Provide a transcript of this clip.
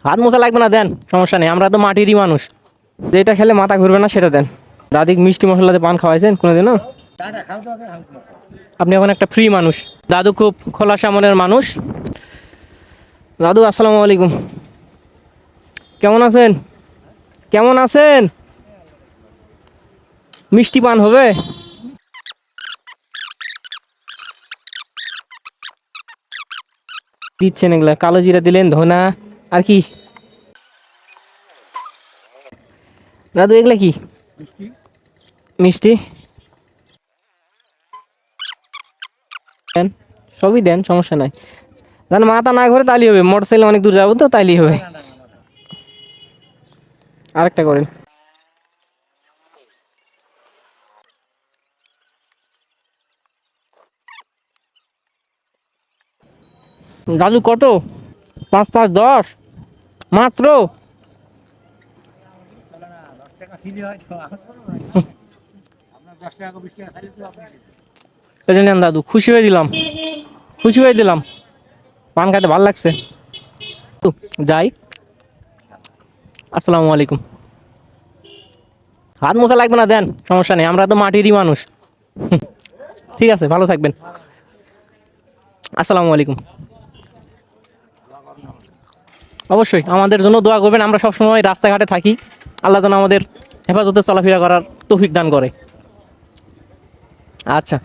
হাত মোছা লাগবে না, দেন, সমস্যা নেই, আমরা তো মাটিরই মানুষ। যেটা খেলে মাথা ঘুরবে না সেটা দেন। দাদিক মিষ্টি মশলাতে পান খাওয়াইছেন কোনোদিনও? আপনি এখন একটা ফ্রি মানুষ। দাদু খুব খোলাসা মনের মানুষ। দাদু আসসালামু আলাইকুম, কেমন আছেন? কেমন আছেন? মিষ্টি পান হবে? দিচ্ছেন এগুলা, কালো জিরা দিলেন, ধনা, আর কি দাদু এগুলা কি? মিষ্টি দেন, সবই দেন, সমস্যা নাই। জান মাথা না ঘুরে তাইলেই হবে, মোটর সাইকেল অনেক দূর যাবো তো, তাইলেই হবে। আরেকটা করেন। দাদু কত? 5 5 10 মাত্র? এই যে নেন দাদু, খুশি হয়ে দিলাম, খুশি হয়ে দিলাম, পান খাইতে ভালো লাগছে। যাই, আসসালামু আলাইকুম। হাত মোছা লাগবে না, দেন, সমস্যা নেই, আমরা তো মাটিরই মানুষ। ঠিক আছে, ভালো থাকবেন, আসসালামু আলাইকুম। অবশ্যই আমাদের জন্য দোয়া করবেন, আমরা সবসময় রাস্তাঘাটে থাকি, আল্লাহ যেন আমাদের হেফাজতে চলাফেরা করার তৌফিক দান করে। আচ্ছা।